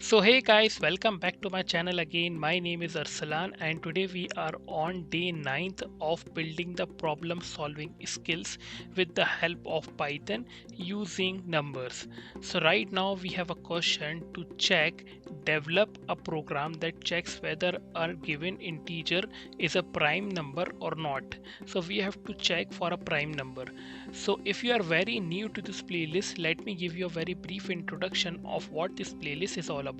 So hey guys, welcome back to my channel again. My name is Arsalan and today we are on day 9th of building the problem solving skills with the help of Python using numbers. So right now we have a question to check, develop a program that checks whether a given integer is a prime number or not. So we have to check for a prime number. So if you are very new to this playlist, let me give you a very brief introduction of what this playlist is all about.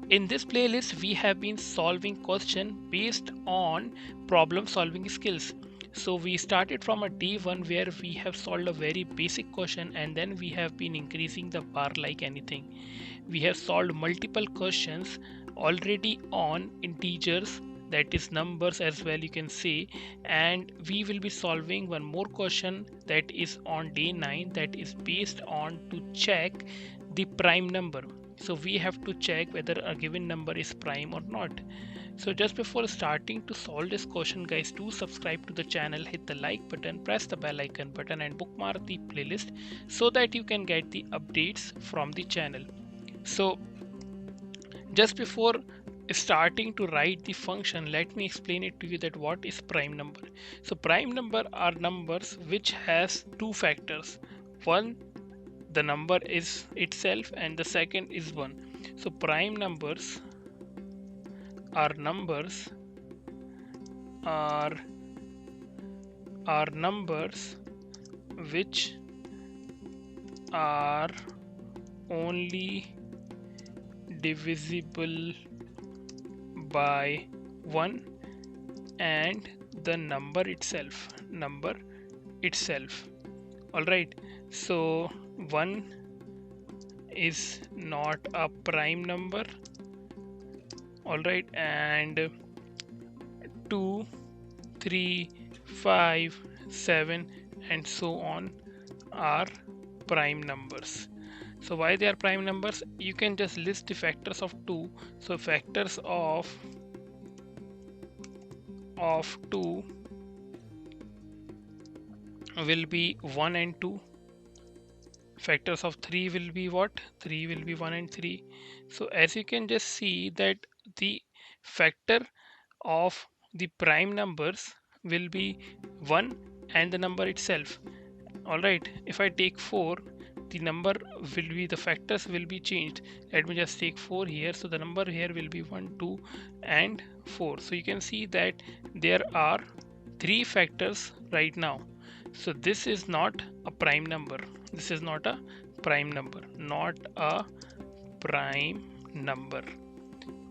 In this playlist, we have been solving questions based on problem solving skills. So we started from a day one where we have solved a very basic question and then we have been increasing the bar like anything. We have solved multiple questions already on integers, that is numbers as well you can say, and we will be solving one more question that is on day 9 that is based on to check the prime number. So we have to check whether a given number is prime or not. So just before starting to solve this question guys, do subscribe to the channel, hit the like button, press the bell icon button and bookmark the playlist so that you can get the updates from the channel. So just before starting to write the function, let me explain it to you that what is prime number. So prime number are numbers which has two factors. One, the number is itself, and the second is 1. So prime numbers are numbers are numbers which are only divisible by 1 and the number itself. All right, so 1 is not a prime number. All right, and 2, 3, 5, 7 and so on are prime numbers. So why they are prime numbers? You can just list the factors of 2. So factors of 2 will be 1 and 2. Factors of 3 will be what? 3 will be 1 and 3. So as you can just see that the factor of the prime numbers will be 1 and the number itself. All right, if I take 4, the number will be, the factors will be changed. Let me just take 4 here. So the number here will be 1, 2 and 4. So you can see that there are 3 factors right now. So this is not a prime number. This is not a prime number. Not a prime number.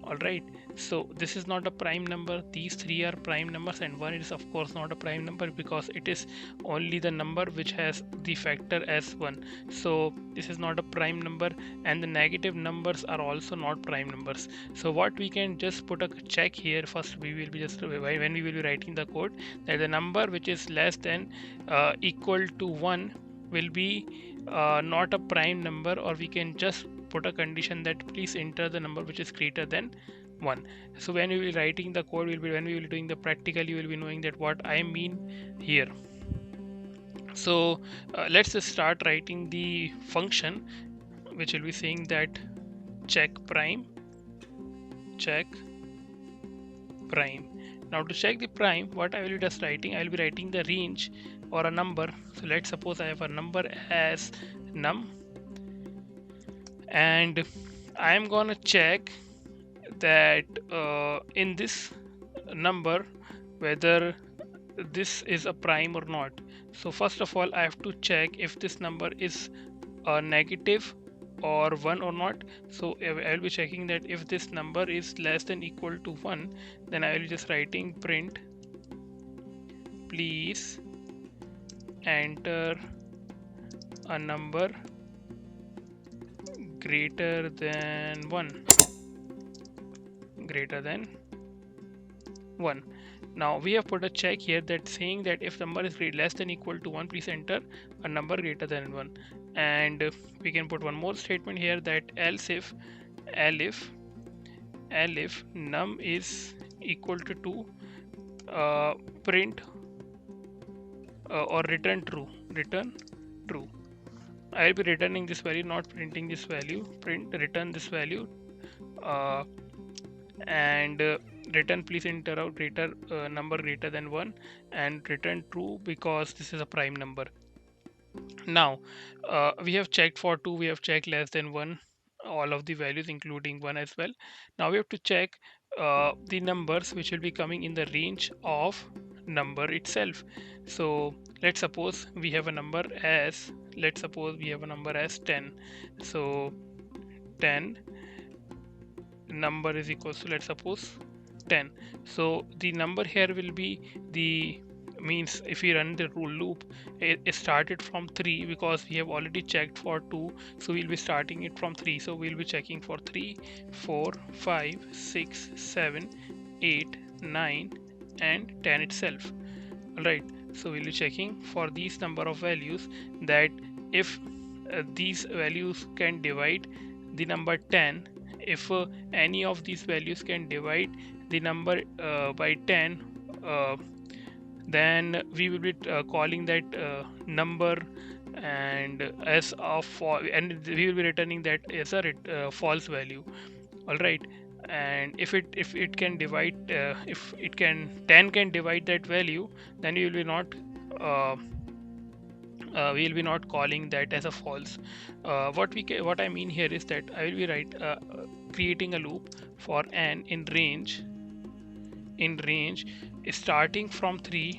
All right, so this is not a prime number. These 3 are prime numbers and 1 is of course not a prime number because it is only the number which has the factor as 1. So this is not a prime number, and the negative numbers are also not prime numbers. So what we can just put a check here. First we will be just when we will be writing the code, that the number which is less than equal to 1 will be not a prime number, or we can just put a condition that please enter the number which is greater than 1. So when we will be writing the code, when we will be doing the practical, you will be knowing that what I mean here. So let's just start writing the function which will be saying that check prime. Now to check the prime, what I will be just writing, I will be writing the range or a number. So let's suppose I have a number as num, and I am gonna check that in this number whether this is a prime or not. So first of all I have to check if this number is a negative or 1 or not. So I will be checking that if this number is less than equal to 1, then I will be just writing print please enter a number greater than 1. Now we have put a check here that saying that if number is less than equal to 1, please enter a number greater than 1. And we can put one more statement here, that else if num is equal to 2, print or return true. I will be returning this value, not printing this value. Return this value uh, and return, please enter a greater number greater than 1, and return true because this is a prime number. Now we have checked for 2, we have checked less than 1, all of the values including 1 as well. Now we have to check the numbers which will be coming in the range of number itself. So let's suppose we have a number as 10. So 10 number is equals to, let's suppose, 10. So the number here will be the, means if we run the rule loop, it started from 3 because we have already checked for 2, so we'll be starting it from 3. So we'll be checking for 3, 4, 5, 6, 7, 8, 9 and 10 itself. Alright, so we'll be checking for these number of values, that if these values can divide the number 10, if any of these values can divide the number by 10, uh, then we will be calling that number and as of and we will be returning that as a false value. All right, and if it can divide, if it can 10 can divide that value, then uh, we will be not calling that as a false. What I mean here is that I will be creating a loop for n in range starting from 3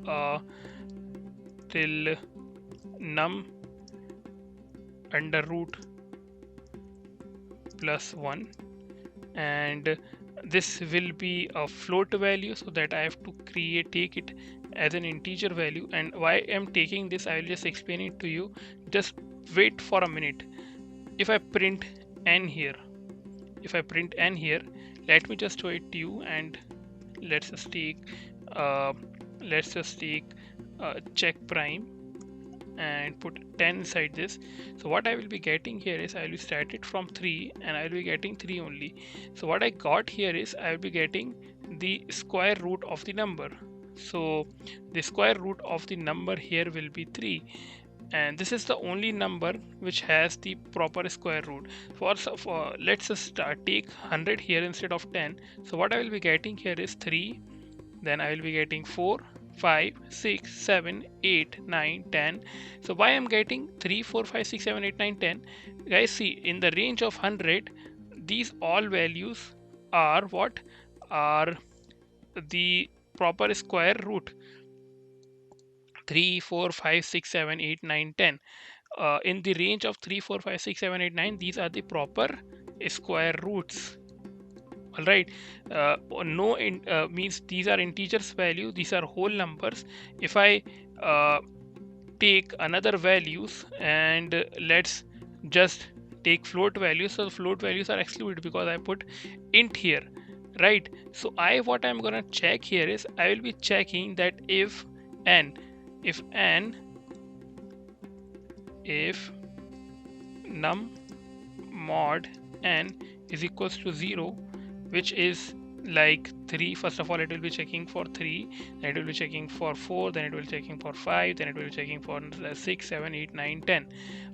uh, till num under root plus 1, and this will be a float value, so that I have to take it as an integer value. And why I'm taking this, I will just explain it to you. Just wait for a minute. If I print n here, let me just show it to you, and let's just take uh, check prime and put 10 inside this. So what I will be getting here is, I will start it from 3 and I will be getting 3 only. So what I got here is, I will be getting the square root of the number. So the square root of the number here will be 3, and this is the only number which has the proper square root. For let's just take 100 here instead of 10. So what I will be getting here is 3, then I will be getting 4, 5, 6, 7, 8, 9, 10. So why I'm getting 3, 4, 5, 6, 7, 8, 9, 10? Guys, see, in the range of 100, these all values are what? Are the proper square root. 3, 4, 5, 6, 7, 8, 9, 10. In the range of 3, 4, 5, 6, 7, 8, 9, these are the proper square roots. All right, no means these are integers value, these are whole numbers. If I take another values, and let's just take float values, so the float values are excluded because I put int here, right? So what I'm gonna check here is, I will be checking that if n if num mod n is equals to 0, which is like 3. First of all, it will be checking for 3, then it will be checking for 4, then it will be checking for 5, then it will be checking for 6, 7, 8, 9, 10.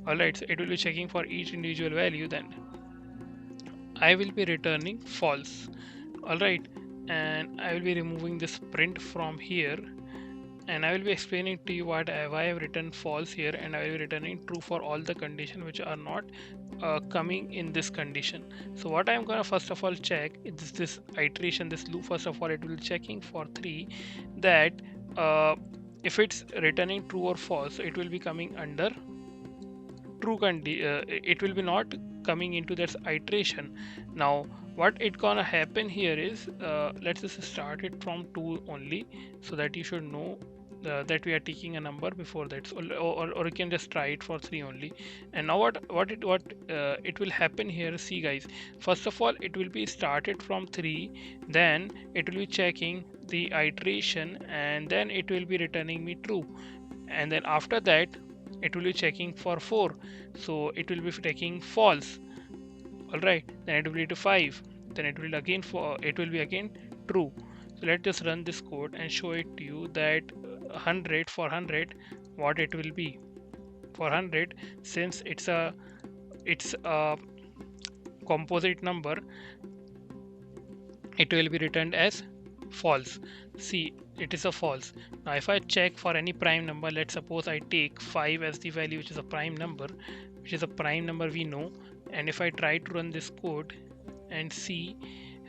All right, so it will be checking for each individual value, then I will be returning false. All right, and I will be removing this print from here, and I will be explaining to you why I have written false here, and I will be returning true for all the conditions which are not coming in this condition. So what I am gonna first of all check is this iteration, this loop. First of all, it will be checking for 3, that if it's returning true or false, it will be coming under true it will be not coming into that iteration. Now what it gonna happen here is, let's just start it from 2 only, so that you should know that we are taking a number before that. So, or you can just try it for 3 only. And now what it will happen here, see guys, first of all it will be started from 3, then it will be checking the iteration, and then it will be returning me true, and then after that it will be checking for 4, so it will be taking false. All right, then it will be to 5, then it will be again true. So let's just run this code and show it to you that 100 for 100, what it will be for 100, since it's a composite number, it will be returned as false. See, it is a false. Now if I check for any prime number, let's suppose I take 5 as the value, which is a prime number, we know, and if I try to run this code and see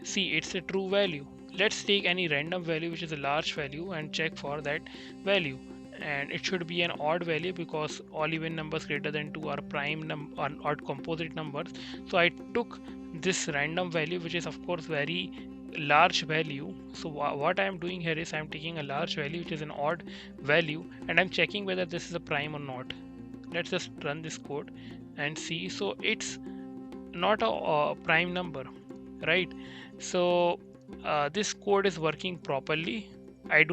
it's a true value. Let's take any random value which is a large value and check for that value, and it should be an odd value because all even numbers greater than 2 are odd composite numbers. So I took this random value, which is of course very large value. So what I am doing here is I am taking a large value which is an odd value, and I'm checking whether this is a prime or not. Let's just run this code and see. So it's not a prime number, right? So this code is working properly. I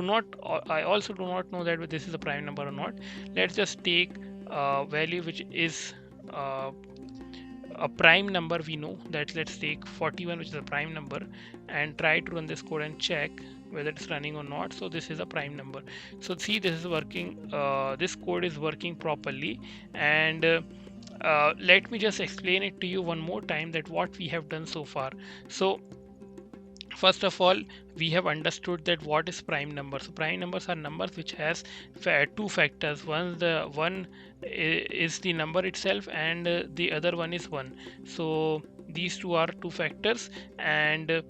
also do not know that this is a prime number or not. Let's just take a value which is a prime number. We know that. Let's take 41, which is a prime number, and try to run this code and check whether it's running or not. So this is a prime number. So see, this is working. This code is working properly, and let me just explain it to you one more time that what we have done so far. So first of all, we have understood that what is prime number. So prime numbers are numbers which has two factors. One is the number itself, and the other one is 1. So these two are two factors, and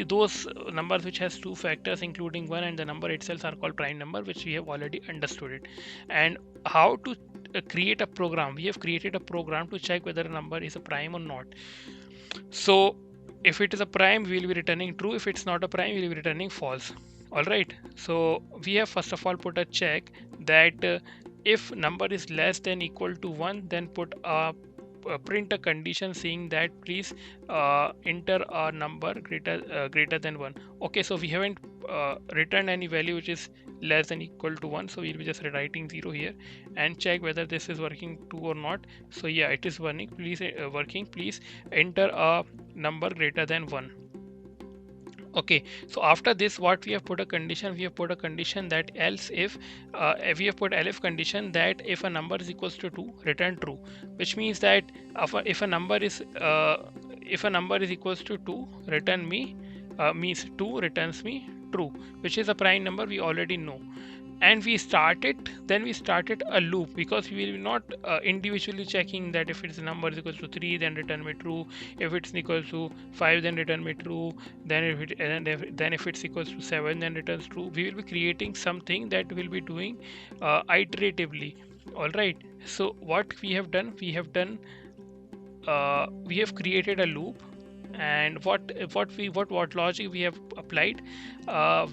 those numbers which has two factors including 1 and the number itself are called prime number, which we have already understood it. And how to create a program? We have created a program to check whether a number is a prime or not. So if it is a prime, we will be returning true. If it's not a prime, we will be returning false. All right. So we have first of all put a check that if number is less than equal to 1, then put a print a condition saying that please enter a number greater than 1. Okay, so we haven't returned any value which is less than equal to 1, so we'll be just writing 0 here and check whether this is working true or not. So yeah, it is working. Please enter a number greater than 1. Okay, so after this, what we have put a condition? We have put a condition that else if we have put elif condition that if a number is equals to 2, return true, which means that if a number is equals to 2, return me means 2 returns me true, which is a prime number we already know. And we started a loop, because we will not individually checking that if its number is equal to 3, then return me true. If it's equal to 5, then return me true. Then if it's equals to 7, then returns true. We will be creating something that will be doing iteratively. All right. So what we have done, we have created a loop. And what logic we have applied?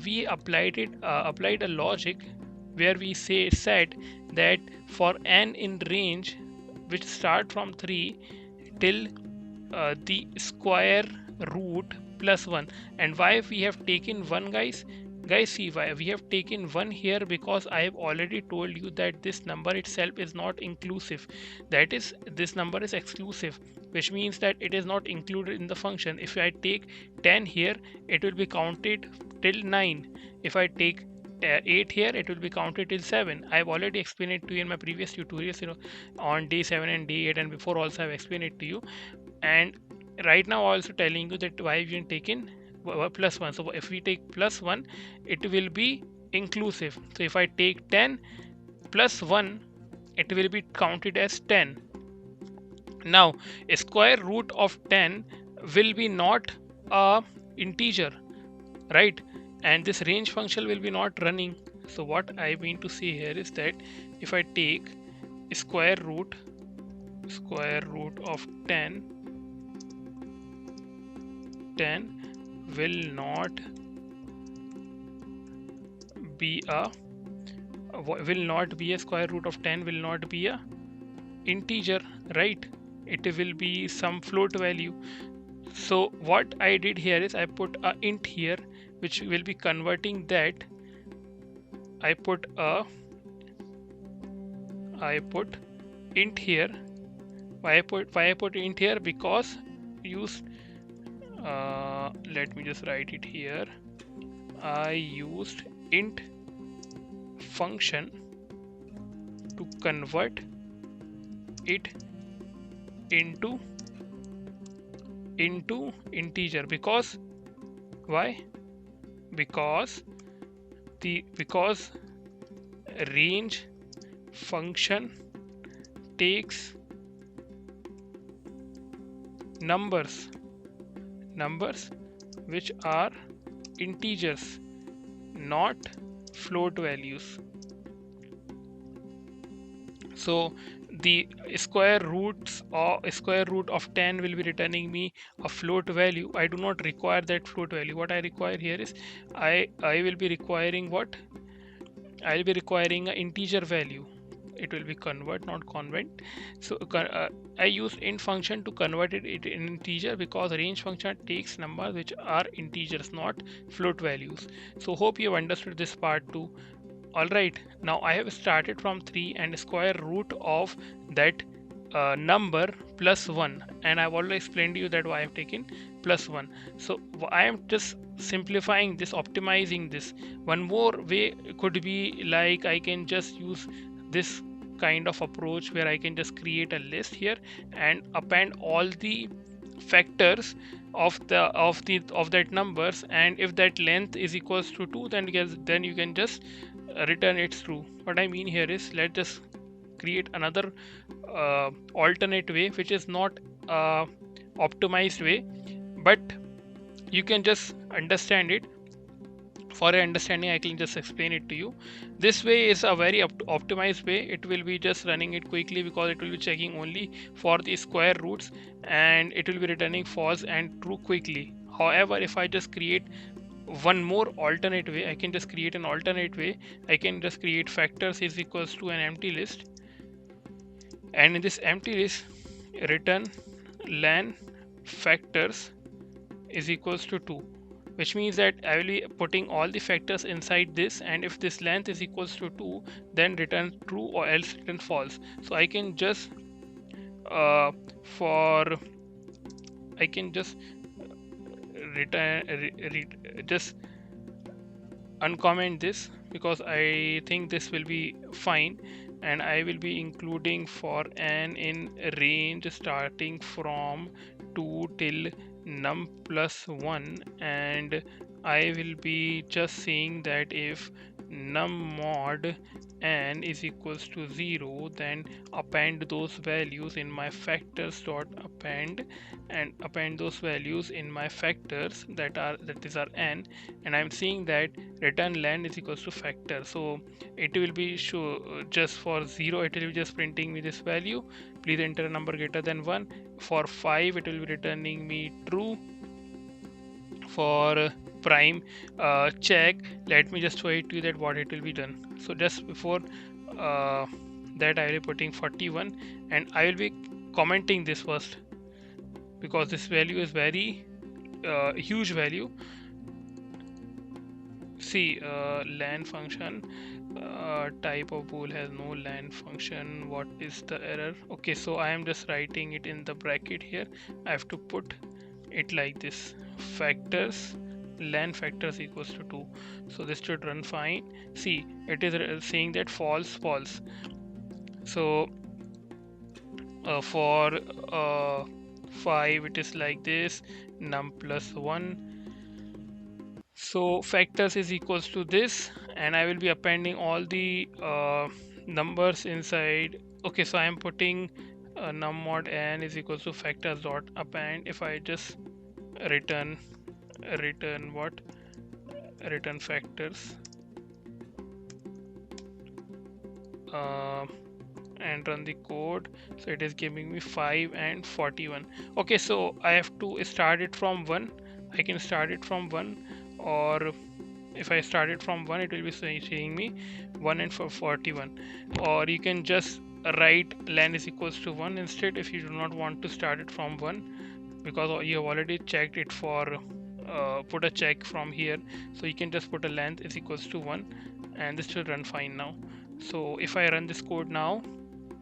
We applied a logic where we said that for n in range which start from 3 till the square root plus 1. And why we have taken 1, guys? See why we have taken 1 here, because I have already told you that this number itself is not inclusive. That is, this number is exclusive, which means that it is not included in the function. If I take 10 here, it will be counted till 9. If I take 8 here, it will be counted till 7. I have already explained it to you in my previous tutorials, on day 7 and day 8, and before also I have explained it to you. And right now also telling you that why we have taken plus 1. So if we take plus 1, it will be inclusive. So if I take 10 plus 1, it will be counted as 10. Now a square root of 10 will be not a integer, right? And this range function will be not running. So what I mean to say here is that if I take square root of 10 will not be a square root of 10 will not be a integer, right? It will be some float value. So what I did here is I put a int here, which will be converting that. I put int here. Why I put int here? Because use let me just write it here. I used int function to convert it into into integer. Because why? Because because range function takes numbers which are integers, not float values. So the square root of 10 will be returning me a float value. I do not require that float value. What I require here is I will be requiring what? I'll be requiring an integer value. It will be convert, not convent. So I use int function to convert it in integer, because range function takes numbers which are integers, not float values. So hope you have understood this part too. Alright, now I have started from 3 and square root of that number plus 1, and I've already explained to you that why I have taken plus 1. So I am just simplifying this, optimizing this. One more way could be like I can just use this kind of approach where I can just create a list here and append all the factors of that numbers, and if that length is equals to 2, then you can just return it's true. What I mean here is, let's just create another alternate way which is not optimized way, but you can just understand it. For your understanding, I can just explain it to you. This way is a very optimized way. It will be just running it quickly, because it will be checking only for the square roots, and it will be returning false and true quickly. However, if I just create one more alternate way, I can just create an alternate way. I can just create factors is equals to an empty list, and in this empty list return len factors is equals to 2, which means that I will be putting all the factors inside this, and if this length is equals to 2, then return true or else return false. So I can just for I can just just uncomment this, because I think this will be fine, and I will be including for n in range starting from 2 till num plus 1, and I will be just saying that if num mod n is equals to 0, then append those values in my factors dot append, and append those values in my factors that is our n, and I'm seeing that return len is equals to factor. So it will be show just for 0, it will be just printing me this value, please enter a number greater than 1. For 5, it will be returning me true. For prime check, let me just show it to you that what it will be done. So just before that, I will be putting 41, and I will be commenting this first, because this value is very huge value. See, len function type of bool has no len function. What is the error? Okay, so I am just writing it in the bracket here. I have to put it like this: factors len factors equals to 2. So this should run fine. See, it is saying that false. So for 5, it is like this: num plus 1. So factors is equals to this, and I will be appending all the numbers inside. Okay, so I am putting num mod n is equals to factors dot append. If I just return what? Return factors and run the code, so it is giving me 5 and 41. Okay, so I have to start it from 1. I can start it from 1, or if I start it from 1, it will be saying me 1 and 41. Or you can just write len is equals to 1 instead, if you do not want to start it from 1, because you have already checked it for put a check from here. So you can just put a length is equals to 1, and this should run fine now. So if I run this code now,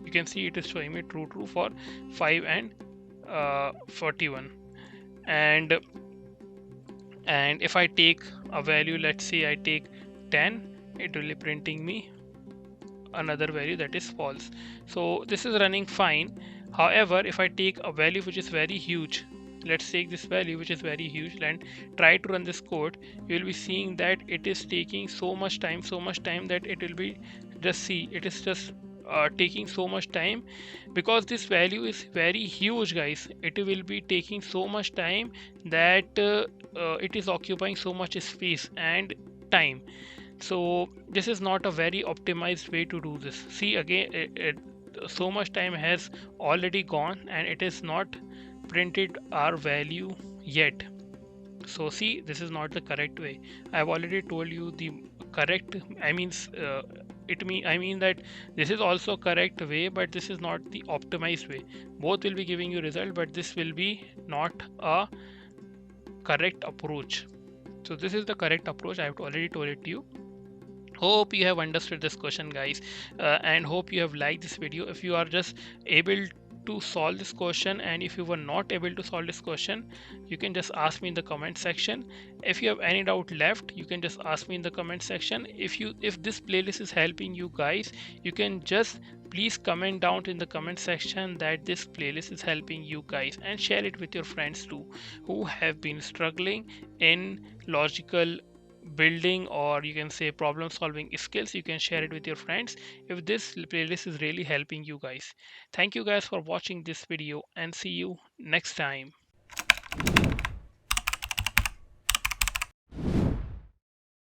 you can see it is showing me true for 5 and 41. And if I take a value, let's say I take 10, it will be printing me another value that is false. So this is running fine. However, if I take a value which is very huge, let's take this value which is very huge and try to run this code. You will be seeing that it is taking so much time that it will be, just see, it is just taking so much time because this value is very huge, guys. It will be taking so much time that it is occupying so much space and time. So this is not a very optimized way to do this. See again, so much time has already gone and it is not printed our value yet. So see, this is not the correct way. I've already told you the correct, I mean I mean that this is also correct way, but this is not the optimized way. Both will be giving you result, but this will be not a correct approach. So this is the correct approach. I've already told it to you. Hope you have understood this question, guys, and hope you have liked this video. If you are just able to solve this question, and if you were not able to solve this question, you can just ask me in the comment section. If you have any doubt left, you can just ask me in the comment section. If this playlist is helping you guys, you can just please comment down in the comment section that this playlist is helping you guys, and share it with your friends too, who have been struggling in logical building, or you can say problem solving skills. You can share it with your friends if this playlist is really helping you guys. Thank you guys for watching this video, and see you next time.